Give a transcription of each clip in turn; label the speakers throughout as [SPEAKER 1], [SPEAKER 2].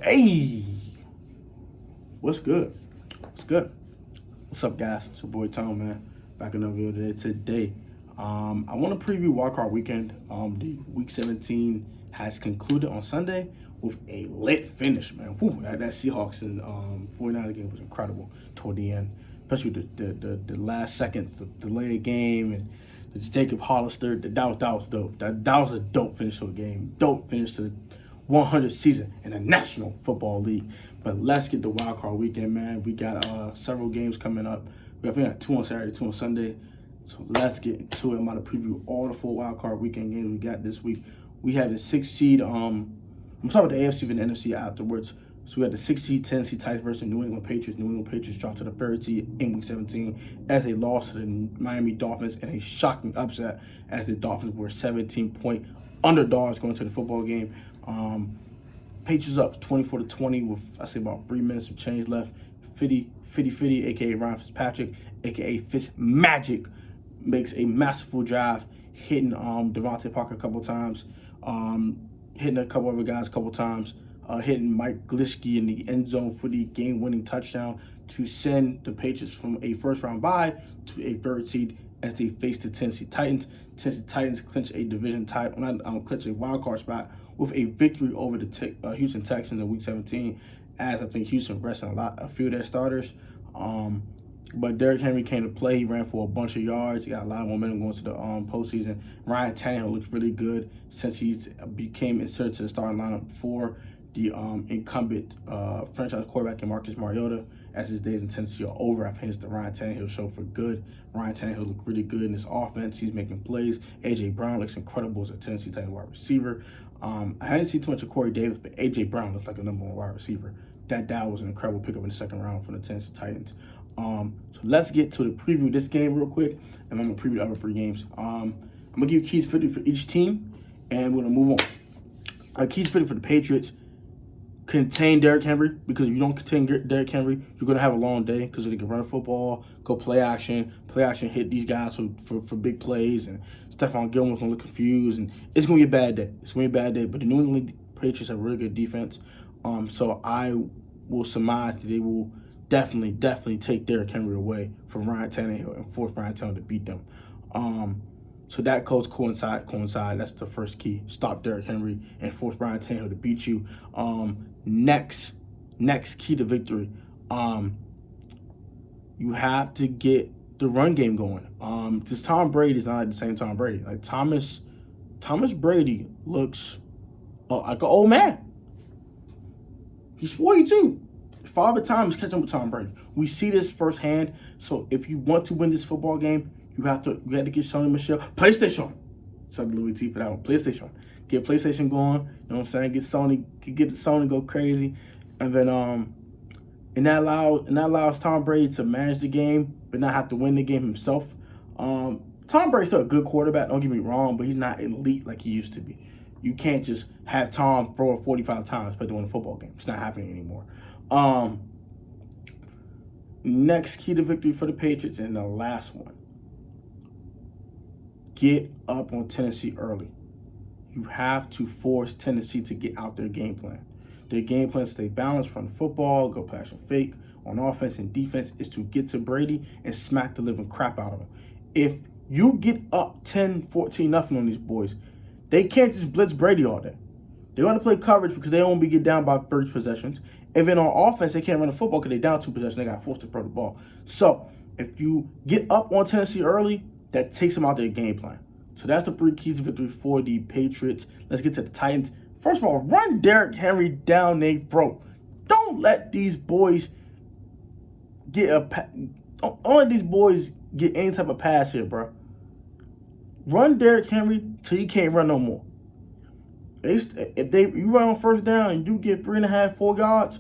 [SPEAKER 1] Hey, what's good? What's good? What's up, guys? It's your boy Tom, man. Back in another video today. I want to preview Wildcard Weekend. The Week 17 has concluded on Sunday with a lit finish, man. Whew, that Seahawks and 49ers game was incredible toward the end, especially the last seconds, the delayed game, and the Jacob Hollister. That was dope. That was a dope finish to the game. Dope finish to the 100th season in the National Football League. But let's get the wild card weekend, man. We got several games coming up. We got 2 on Saturday, 2 on Sunday. So let's get into it. I'm about to preview all the 4 wild card weekend games we got this week. We have the 6th seed. I'm starting with the AFC and the NFC afterwards. So we had the 6th seed Tennessee Titans versus New England Patriots. New England Patriots dropped to the 3rd seed in Week 17 as they lost to the Miami Dolphins in a shocking upset as the Dolphins were 17-point underdogs going to the football game. Patriots up 24-20 with, I say, about 3 minutes of change left. Fitty, a.k.a. Ryan Fitzpatrick, a.k.a. Fitzmagic, makes a masterful drive, hitting Devontae Parker a couple times, hitting a couple other guys a couple times, hitting Mike Glitschke in the end zone for the game-winning touchdown to send the Patriots from a first-round bye to a 3rd seed as they face the Tennessee Titans. Tennessee Titans clinch a division title, clinch a wild card spot with a victory over the Houston Texans in Week 17, as I think Houston rested a few of their starters. But Derrick Henry came to play. He ran for a bunch of yards. He got a lot of momentum going to the postseason. Ryan Tannehill looks really good since he's became inserted to the starting lineup for the incumbent franchise quarterback in Marcus Mariota, as his days in Tennessee are over. I think it's the Ryan Tannehill show for good. Ryan Tannehill looked really good in this offense. He's making plays. A.J. Brown looks incredible as a Tennessee Titans wide receiver. I hadn't seen too much of Corey Davis, but A.J. Brown looks like a #1 wide receiver. That was an incredible pickup in the 2nd round from the Tennessee Titans. So let's get to the preview of this game real quick, and I'm going to preview the other 3 games. I'm going to give you keys fitted for each team, and we're going to move on. Keys fitted for the Patriots: contain Derrick Henry, because if you don't contain Derrick Henry, you're going to have a long day because they can run the football, go play action, hit these guys for big plays, and Stephon Gilmore's going to look confused, and it's going to be a bad day. It's going to be a bad day, but the New England Patriots have a really good defense, so I will surmise that they will definitely take Derrick Henry away from Ryan Tannehill and force Ryan Tannehill to beat them. So that goes coincide. That's the first key. Stop Derrick Henry and force Ryan Tannehill to beat you. Next key to victory. You have to get the run game going. Because Tom Brady is not like the same Tom Brady. Like Thomas Brady looks like an old man. He's 42. Father Time is catching up with Tom Brady. We see this firsthand. So if you want to win this football game, you have to get Sony Michel. PlayStation. Shout out to Louis T for that one. PlayStation. Get PlayStation going. You know what I'm saying? Get the Sony go crazy. And then and that allows Tom Brady to manage the game, but not have to win the game himself. Tom Brady's still a good quarterback, don't get me wrong, but he's not elite like he used to be. You can't just have Tom throw it 45 times to win a football game. It's not happening anymore. Next key to victory for the Patriots, and the last one: get up on Tennessee early. You have to force Tennessee to get out their game plan. Their game plan: stay balanced, run the football, go pass and fake. On offense and defense is to get to Brady and smack the living crap out of him. If you get up 10, 14-0 on these boys, they can't just blitz Brady all day. They want to play coverage because they don't want to get down by 30 possessions. And then on offense, they can't run the football because they're down 2 possessions. They got forced to throw the ball. So if you get up on Tennessee early, that takes them out their game plan. So that's the 3 keys to victory for the Patriots. Let's get to the Titans. First of all, run Derrick Henry down their throat. Don't let these boys don't let these boys get any type of pass here, bro. Run Derrick Henry till you can't run no more. If you run on 1st down and you get 3.5, 4 yards,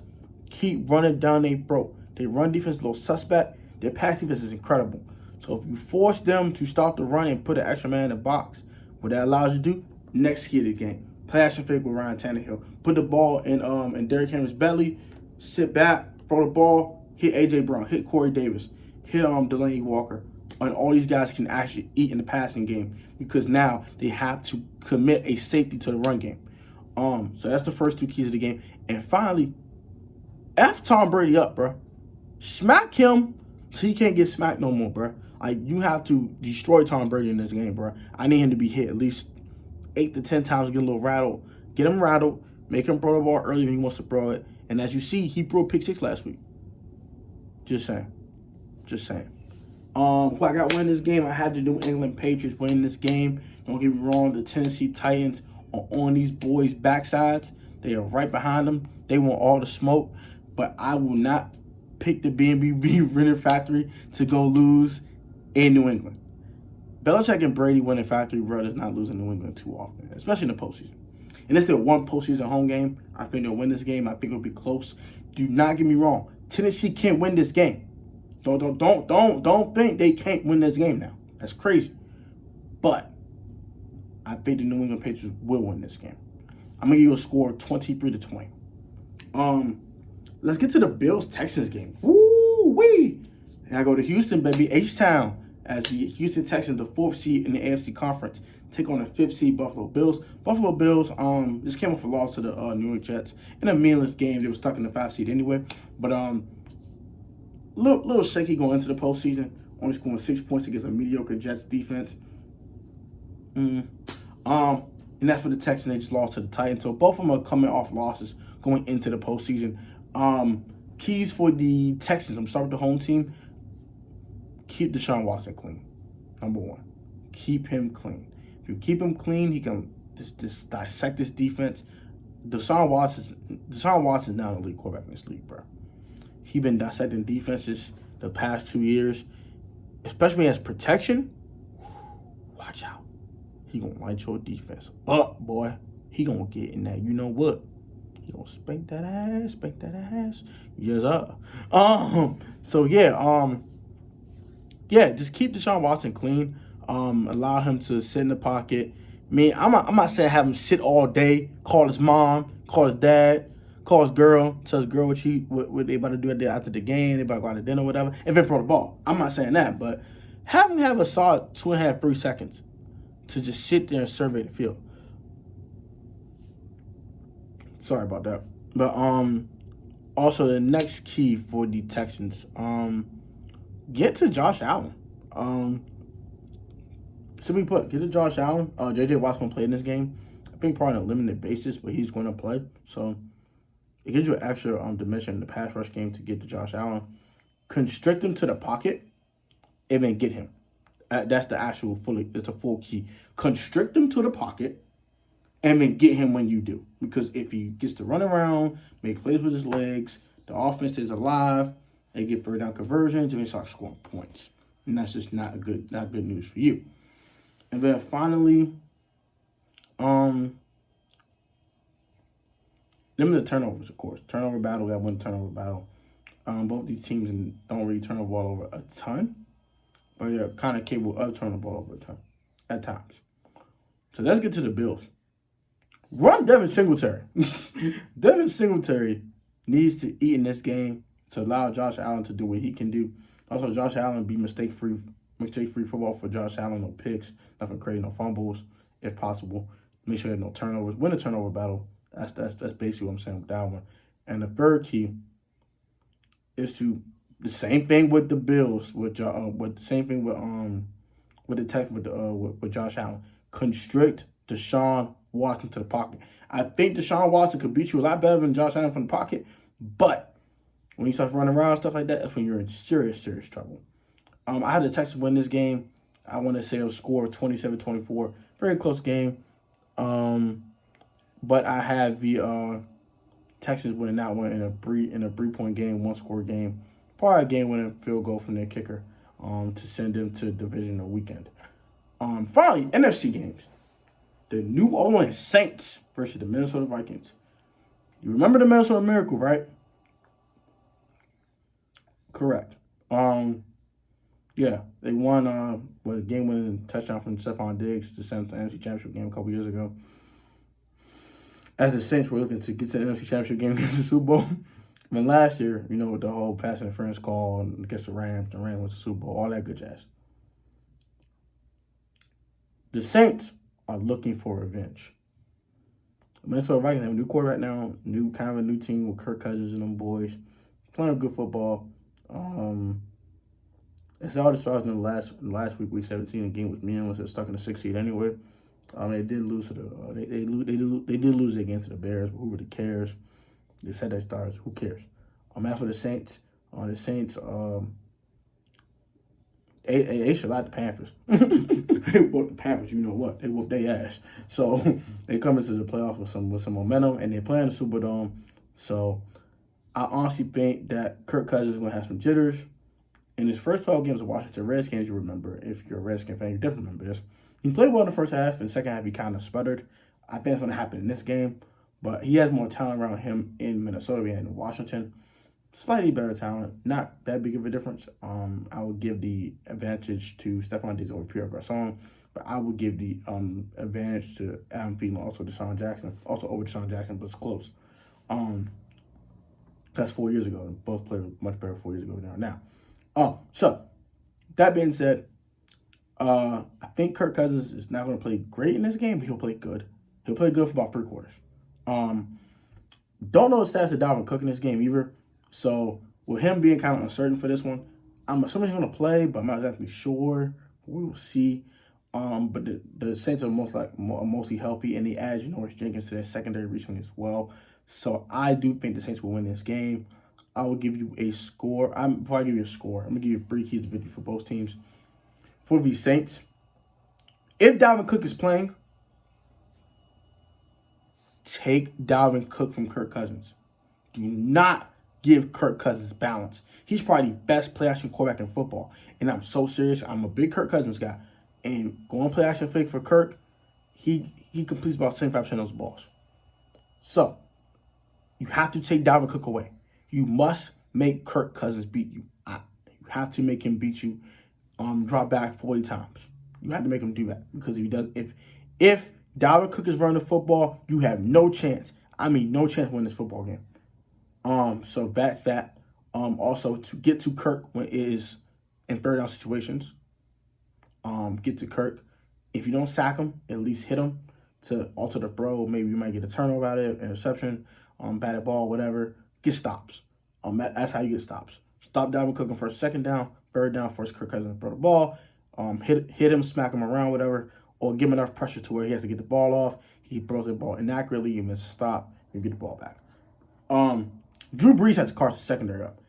[SPEAKER 1] keep running down their throat. Their run defense is a little suspect. Their pass defense is incredible. So if you force them to stop the run and put an extra man in the box, what that allows you to do, next key of the game: play action fake with Ryan Tannehill. Put the ball in Derrick Henry's belly, sit back, throw the ball, hit A.J. Brown, hit Corey Davis, hit Delaney Walker. And all these guys can actually eat in the passing game because now they have to commit a safety to the run game. So that's the first 2 keys of the game. And finally, F Tom Brady up, bro. Smack him so he can't get smacked no more, bro. Like, you have to destroy Tom Brady in this game, bro. I need him to be hit at least 8 to 10 times, get a little rattled. Get him rattled, make him throw the ball early when he wants to throw it. And as you see, he threw a pick six last week. Just saying. Just saying. Who I got winning this game? I had the New England Patriots winning this game. Don't get me wrong, the Tennessee Titans are on these boys' backsides. They are right behind them. They want all the smoke. But I will not pick the B&B Renner Factory to go lose in New England. Belichick and Brady winning Factory Road is not losing New England too often, especially in the postseason. And it's their one postseason home game. I think they'll win this game. I think it'll be close. Do not get me wrong. Tennessee can't win this game. Don't think they can't win this game now. That's crazy. But I think the New England Patriots will win this game. I'm gonna give you a score 23-20. Let's get to the Bills-Texans game. Woo-wee! And I go to Houston, baby, H-Town, as the Houston Texans, the 4th seed in the AFC Conference, take on the 5th seed Buffalo Bills. Buffalo Bills just came off a loss to the New York Jets in a meaningless game. They were stuck in the 5th seed anyway. But little shaky going into the postseason. Only scoring 6 points against a mediocre Jets defense. And that's for the Texans. They just lost to the Titans. So both of them are coming off losses going into the postseason. Keys for the Texans. I'm starting with the home team. Keep Deshaun Watson clean. Number one. Keep him clean. If you keep him clean, he can just dissect this defense. Deshaun Watson's now the lead quarterback in this league, bro. He's been dissecting defenses the past 2 years, especially as protection. Watch out. He gonna light your defense up, boy. He gonna get in that. You know what? He gonna spank that ass. Yes, sir. So yeah, just keep Deshaun Watson clean. Allow him to sit in the pocket. I mean, I'm not saying have him sit all day, call his mom, call his dad, call his girl, tell his girl what they about to do after the game, they about to go out to dinner or whatever, and then throw the ball. I'm not saying that, but have him have a solid 2.5, 3 seconds to just sit there and survey the field. Sorry about that. But also the next key for the Texans, get to Josh Allen. Simply put, get to Josh Allen. J.J. Watt's going to play in this game. I think probably on a limited basis, but he's going to play. So it gives you an extra dimension in the pass rush game to get to Josh Allen. Constrict him to the pocket and then get him. That's the actual it's a full key. Constrict him to the pocket and then get him when you do. Because if he gets to run around, make plays with his legs, the offense is alive, they get third down conversions, and they start scoring points. And that's just not good news for you. And then finally, limit the turnovers, of course. Turnover battle, we got one turnover battle. Both these teams don't really turn the ball over a ton, but they're kind of capable of turning the ball over a ton at times. So let's get to the Bills. Run Devin Singletary. Devin Singletary needs to eat in this game to allow Josh Allen to do what he can do. Also, Josh Allen be mistake-free football for Josh Allen. No picks, nothing crazy, no fumbles, if possible. Make sure there's no turnovers. Win a turnover battle. That's basically what I'm saying with that one. And the third key is to the same thing with the Bills, with the same thing with the tech with Josh Allen. Constrict Deshaun Watson to the pocket. I think Deshaun Watson could beat you a lot better than Josh Allen from the pocket, but when you start running around stuff like that, that's when you're in serious trouble. I had the Texans win this game. I want to say a score of 27-24. Very close game. But I have the Texans winning that one in a 3-point game, 1-score game. Probably a game-winning field goal from their kicker to send them to divisional weekend. Finally, NFC games. The New Orleans Saints versus the Minnesota Vikings. You remember the Minnesota Miracle, right? Correct. Yeah, they won with a game-winning touchdown from Stephon Diggs to send them to the NFC Championship game a couple years ago. As the Saints were looking to get to the NFC Championship game against the Super Bowl. I mean, last year, with the whole pass interference call against the Rams went to the Super Bowl, all that good jazz. The Saints are looking for revenge. Minnesota Vikings have a new quarterback now, kind of a new team with Kirk Cousins and them boys playing good football. It's all the stars in the last week 17. The game was meaningless. They're stuck in the 6th seed anyway. They did lose to the they did lose against the Bears. But who really cares? They said they stars. Who cares? As for the Saints, they should like the Panthers. They whooped the Panthers. You know what? They whooped their ass. So they come into the playoffs with some momentum, and they're playing the Superdome. So I honestly think that Kirk Cousins is going to have some jitters. In his first 12 games of Washington Redskins, you remember, if you're a Redskin fan, you definitely remember this. He played well in the first half. In the second half, he kind of sputtered. I think it's going to happen in this game. But he has more talent around him in Minnesota than in Washington. Slightly better talent. Not that big of a difference. I would give the advantage to Stephon Diggs over Pierre Garçon. But I would give the advantage to Adam Thielen, also Deshaun Jackson. Also over Deshaun Jackson, but it's close. That's 4 years ago. Both played much better 4 years ago than now. So, that being said, I think Kirk Cousins is not going to play great in this game, but he'll play good. He'll play good for about 3 quarters. Don't know the stats of Dalvin Cook in this game either. So, with him being kind of uncertain for this one, I'm assuming he's going to play, but I'm not exactly sure. We will see. But the Saints are mostly healthy, and they added Janoris Jenkins to their secondary recently as well. So, I do think the Saints will win this game. I will give you a score. Before I give you a score, I'm going to give you 3 keys to victory for both teams. For the Saints, if Dalvin Cook is playing, take Dalvin Cook from Kirk Cousins. Do not give Kirk Cousins balance. He's probably the best play-action quarterback in football. And I'm so serious. I'm a big Kirk Cousins guy. And going play-action fake for Kirk, he completes about 75% of those balls. So, you have to take Dalvin Cook away. You must make Kirk Cousins beat you. You have to make him beat you. Drop back 40 times. You have to make him do that, because if Dalvin Cook is running the football, you have no chance. I mean, no chance to win this football game. So that's that. Also, to get to Kirk when it is in third down situations, get to Kirk. If you don't sack him, at least hit him to alter the throw. Maybe you might get a turnover out of it, interception, batted ball, whatever. Get stops. That's how you get stops. Stop Dalvin Cook on first, second down, third down, first Kirk Cousins throw the ball. Hit him, smack him around, whatever, or give him enough pressure to where he has to get the ball off. He throws the ball inaccurately, you miss a stop, you get the ball back. Drew Brees has Carson secondary up.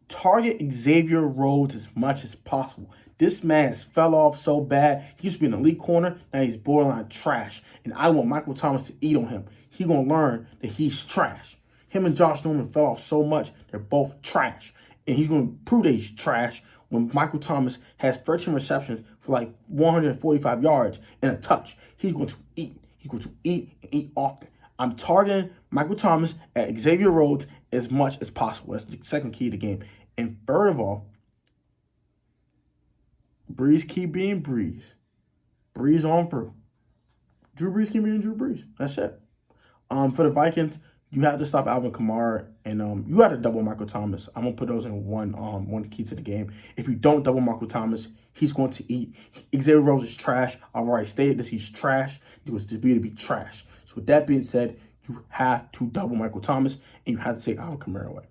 [SPEAKER 1] Target Xavier Rhodes as much as possible. This man has fell off so bad. He used to be an elite corner, now he's borderline trash. And I want Michael Thomas to eat on him. He's going to learn that he's trash. Him and Josh Norman fell off so much, they're both trash. And he's going to prove that he's trash when Michael Thomas has 13 receptions for like 145 yards and a touch. He's going to eat. He's going to eat and eat often. I'm targeting Michael Thomas at Xavier Rhodes as much as possible. That's the second key to the game. And third of all, Brees keep being Brees. Brees on through. Drew Brees keep being Drew Brees. That's it. For the Vikings, you have to stop Alvin Kamara, and you have to double Michael Thomas. I'm gonna put those in one key to the game. If you don't double Michael Thomas, he's going to eat. Xavier Rhodes is trash. I've already stated this. He's trash. He was to be trash. So with that being said, you have to double Michael Thomas, and you have to take Alvin Kamara away.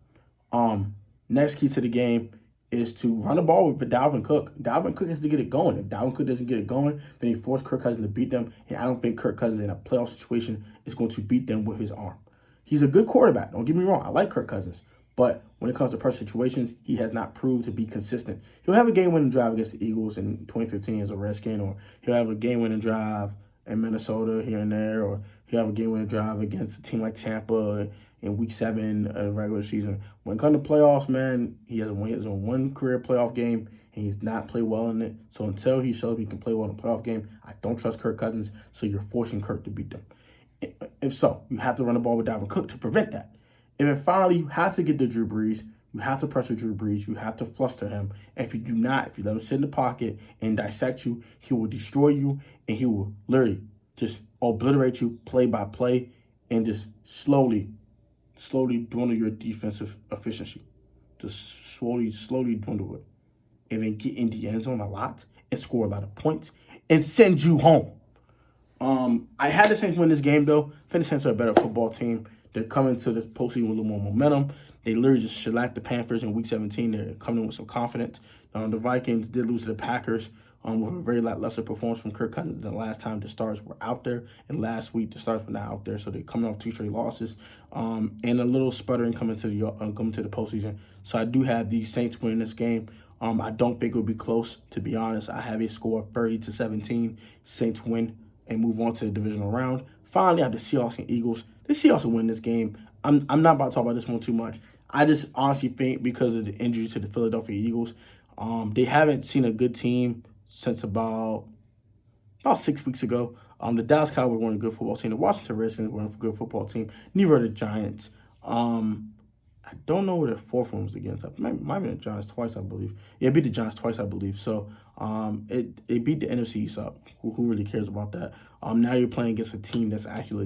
[SPEAKER 1] Next key to the game is to run the ball with Dalvin Cook. Dalvin Cook has to get it going. If Dalvin Cook doesn't get it going, then he forces Kirk Cousins to beat them, and I don't think Kirk Cousins in a playoff situation is going to beat them with his arm. He's a good quarterback. Don't get me wrong. I like Kirk Cousins. But when it comes to pressure situations, he has not proved to be consistent. He'll have a game-winning drive against the Eagles in 2015 as a Redskin, or he'll have a game-winning drive in Minnesota here and there, or he'll have a game-winning drive against a team like Tampa in Week 7 of the regular season. When it comes to playoffs, man, he has one career playoff game, and he's not played well in it. So until he shows me he can play well in a playoff game, I don't trust Kirk Cousins, so you're forcing Kirk to beat them. If so, you have to run the ball with Dalvin Cook to prevent that. And then finally, you have to get to Drew Brees. You have to pressure Drew Brees. You have to fluster him. And if you do not, if you let him sit in the pocket and dissect you, he will destroy you, and he will literally just obliterate you play by play, and just slowly dwindle your defensive efficiency. Just slowly dwindle it. And then get in the end zone a lot and score a lot of points and send you home. I had the Saints win this game though. I think the Saints are a better football team. They're coming to the postseason with a little more momentum. They literally just shellacked the Panthers in Week 17. They're coming in with some confidence. The Vikings did lose to the Packers with a very lackluster performance from Kirk Cousins the last time the Stars were out there. And last week, the Stars were not out there, so they're coming off 2 straight losses and a little sputtering coming to the postseason. So I do have the Saints winning this game. I don't think it will be close, to be honest. I have a score of 30-17. Saints win and move on to the divisional round. Finally, I have the Seahawks and Eagles. The Seahawks will win this game. I'm not about to talk about this one too much. I just honestly think because of the injury to the Philadelphia Eagles, they haven't seen a good team since about 6 weeks ago. The Dallas Cowboys weren't a good football team. The Washington Redskins weren't a good football team. Neither are the Giants. I don't know where the fourth one was against. It might be the Giants twice, I believe. Yeah, it beat the Giants twice, I believe. So it beat the NFC East up. Who really cares about that? Now you're playing against a team that's actually